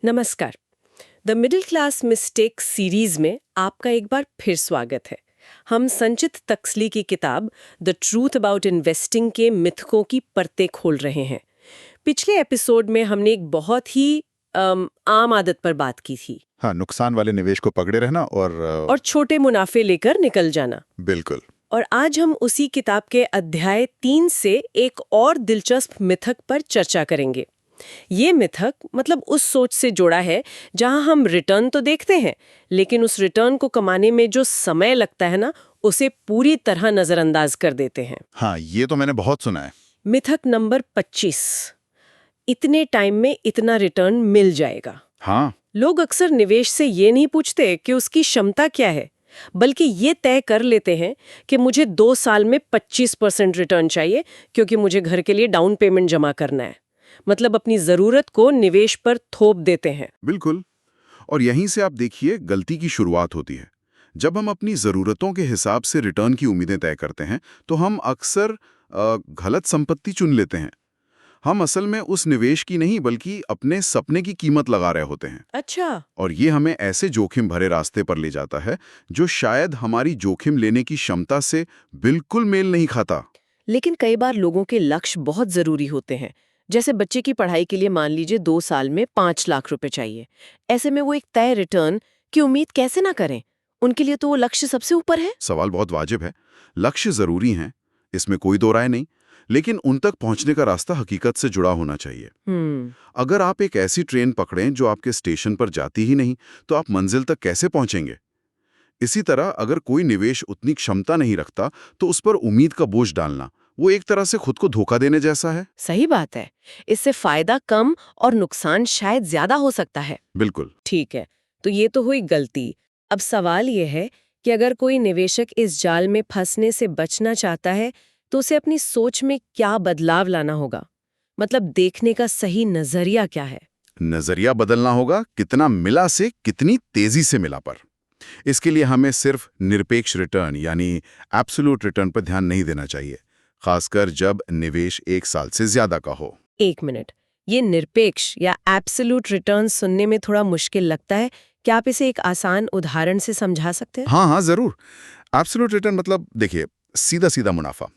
नमस्कार। The middle class mistake series में आपका एक बार फिर स्वागत है। हम संचित तक्सली की किताब द ट्रूथ अबाउट इन्वेस्टिंग के मिथकों की परतें खोल रहे हैं। पिछले एपिसोड में हमने एक बहुत ही आम आदत पर बात की थी। हाँ, नुकसान वाले निवेश को पकड़े रहना और छोटे मुनाफे लेकर निकल जाना। बिल्कुल। और आज हम उसी किताब के अध्याय 3 से एक और दिलचस्प मिथक पर चर्चा करेंगे। ये मिथक मतलब उस सोच से जुड़ा है जहां हम रिटर्न तो देखते हैं, लेकिन उस रिटर्न को कमाने में जो समय लगता है ना, उसे पूरी तरह नजरअंदाज कर देते हैं। हाँ, ये तो मैंने बहुत सुना है। मिथक नंबर 25, इतने टाइम में इतना रिटर्न मिल जाएगा। हाँ। लोग अक्सर निवेश से ये नहीं पूछते कि उसकी क्षमता क्या है, बल्कि ये तय कर लेते हैं कि मुझे 2 साल में 25% रिटर्न चाहिए क्योंकि मुझे घर के लिए डाउन पेमेंट जमा करना है। मतलब अपनी जरूरत को निवेश पर थोप देते हैं। बिल्कुल। और यहीं से आप देखिए गलती की शुरुआत होती है। जब हम अपनी ज़रूरतों के हिसाब से रिटर्न की उम्मीदें तय करते हैं तो हम अक्सर गलत संपत्ति चुन लेते हैं। हम असल में उस निवेश की नहीं बल्कि अपने सपने की कीमत लगा रहे होते हैं। अच्छा। और ये हमें ऐसे जोखिम भरे रास्ते पर ले जाता है जो शायद हमारी जोखिम लेने की क्षमता से बिल्कुल मेल नहीं खाता। लेकिन कई बार लोगों के लक्ष्य बहुत जरूरी होते हैं। जैसे बच्चे की पढ़ाई के लिए मान लीजिए 2 साल में 5 लाख रुपए चाहिए। ऐसे में वो एक तय रिटर्न की उम्मीद कैसे ना करें? उनके लिए तो वो लक्ष्य सबसे ऊपर है। सवाल बहुत वाजिब है। लक्ष्य जरूरी हैं, इसमें कोई दो राय नहीं, लेकिन उन तक पहुंचने का रास्ता हकीकत से जुड़ा होना चाहिए। अगर आप एक ऐसी ट्रेन पकड़ें जो आपके स्टेशन पर जाती ही नहीं, तो आप मंजिल तक कैसे पहुंचेंगे? इसी तरह अगर कोई निवेश उतनी क्षमता नहीं रखता, तो उस पर उम्मीद का बोझ डालना, वो एक तरह से खुद को धोखा देने जैसा है। सही बात है। इससे फायदा कम और नुकसान शायद ज्यादा हो सकता है। बिल्कुल। ठीक है, तो ये तो हुई गलती। अब सवाल ये है कि अगर कोई निवेशक इस जाल में फंसने से बचना चाहता है, तो उसे अपनी सोच में क्या बदलाव लाना होगा? मतलब देखने का सही नजरिया क्या है? नजरिया बदलना होगा कितना मिला से कितनी तेजी से मिला पर। इसके लिए हमें सिर्फ निरपेक्ष रिटर्न यानी एब्सोल्यूट रिटर्न पर ध्यान नहीं देना चाहिए, खासकर जब निवेश 1 साल से ज्यादा का हो। 1 मिनट, ये निरपेक्ष या एब्सोल्यूट रिटर्न सुनने में थोड़ा मुश्किल लगता है। क्या आप इसे एक आसान उदाहरण से समझा सकते हैं? हाँ हाँ, जरूर। एब्सोल्यूट रिटर्न मतलब देखिए, सीधा सीधा मुनाफा।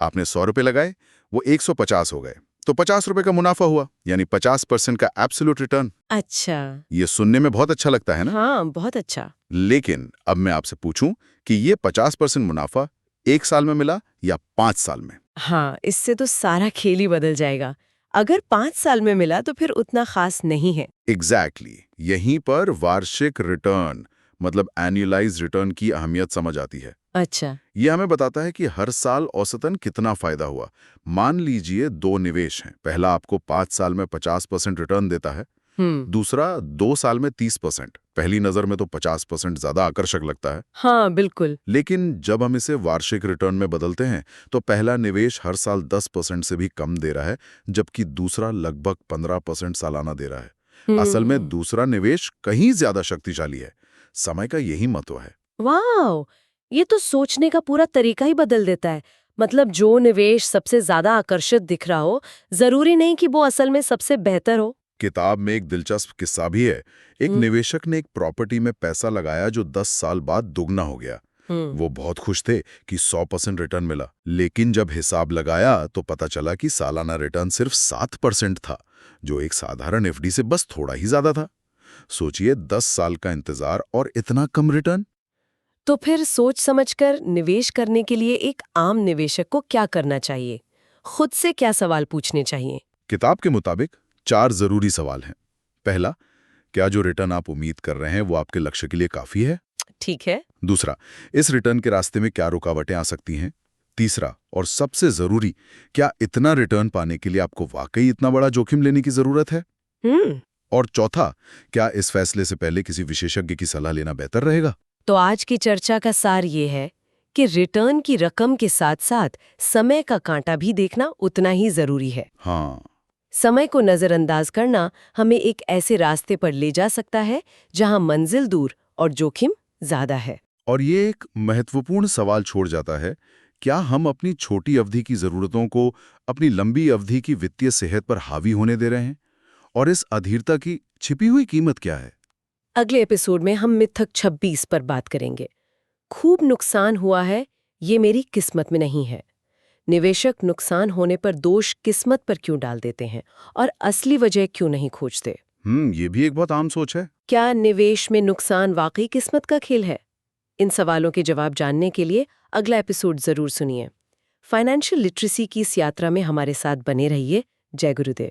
आपने 100 रुपए लगाए, वो 150 हो गए, तो 50 रुपए का मुनाफा हुआ, यानी 50% का एब्सोल्यूट रिटर्न। अच्छा। ये सुनने में बहुत अच्छा लगता है ना? हाँ, बहुत अच्छा। लेकिन अब मैं आपसे पूछूं कि ये 50% मुनाफा 1 साल में मिला या 5 साल में? हाँ, इससे तो सारा खेल ही बदल जाएगा। अगर 5 साल में मिला तो फिर उतना खास नहीं है। एग्जैक्टली। यहीं पर वार्षिक रिटर्न मतलब एनुअलाइज रिटर्न की अहमियत समझ आती है। अच्छा। यह हमें बताता है कि हर साल औसतन कितना फायदा हुआ। मान लीजिए 2 निवेश हैं। पहला आपको 5 साल में 50% रिटर्न देता है, दूसरा 2 साल में 30%। पहली नजर में तो 50% ज्यादा आकर्षक लगता है। हाँ, बिल्कुल। लेकिन जब हम इसे वार्षिक रिटर्न में बदलते हैं तो पहला निवेश हर साल 10% से भी कम दे रहा है, जबकि दूसरा लगभग 15% सालाना दे रहा है। असल में दूसरा निवेश कहीं ज्यादा शक्तिशाली है। समय का यही महत्व है। वाह! ये तो सोचने का पूरा तरीका ही बदल देता है। मतलब जो निवेश सबसे ज्यादा आकर्षित दिख रहा हो, जरूरी नहीं कि वो असल में सबसे बेहतर हो। किताब में एक दिलचस्प किस्सा भी है। एक निवेशक ने एक प्रॉपर्टी में पैसा लगाया जो 10 साल बाद दुगना हो गया। वो बहुत खुश थे कि 100% रिटर्न मिला, लेकिन जब हिसाब लगाया तो पता चला कि सालाना रिटर्न सिर्फ 7% था, जो एक साधारण एफडी से बस थोड़ा ही ज्यादा था। सोचिए, 10 साल का इंतजार और इतना कम रिटर्न। तो फिर सोच समझकर निवेश करने के लिए एक आम निवेशक को क्या करना चाहिए? खुद से क्या सवाल पूछने चाहिए? किताब के मुताबिक 4 जरूरी सवाल हैं। पहला, क्या जो रिटर्न आप उम्मीद कर रहे हैं वो आपके लक्ष्य के लिए काफी है? ठीक है। दूसरा, इस रिटर्न के रास्ते में क्या रुकावटें आ सकती हैं? तीसरा और सबसे जरूरी, क्या इतना रिटर्न पाने के लिए आपको वाकई इतना बड़ा जोखिम लेने की जरूरत है? और चौथा, क्या इस फैसले से पहले किसी विशेषज्ञ की सलाह लेना बेहतर रहेगा? तो आज की चर्चा का सार ये है कि रिटर्न की रकम के साथ साथ समय का कांटा भी देखना उतना ही जरूरी है। हाँ। समय को नजरअंदाज करना हमें एक ऐसे रास्ते पर ले जा सकता है जहां मंजिल दूर और जोखिम ज्यादा है। और ये एक महत्वपूर्ण सवाल छोड़ जाता है, क्या हम अपनी छोटी अवधि की जरूरतों को अपनी लंबी अवधि की वित्तीय सेहत पर हावी होने दे रहे हैं? और इस अधीरता की छिपी हुई कीमत क्या है? अगले एपिसोड में हम मिथक 26 पर बात करेंगे। खूब नुकसान हुआ है, ये मेरी किस्मत में नहीं है। निवेशक नुकसान होने पर दोष किस्मत पर क्यों डाल देते हैं और असली वजह क्यों नहीं खोजते? ये भी एक बहुत आम सोच है। क्या निवेश में नुकसान वाकई किस्मत का खेल है? इन सवालों के जवाब जानने के लिए अगला एपिसोड जरूर सुनिए। फाइनेंशियल लिटरेसी की इस यात्रा में हमारे साथ बने रहिए। जय गुरुदेव।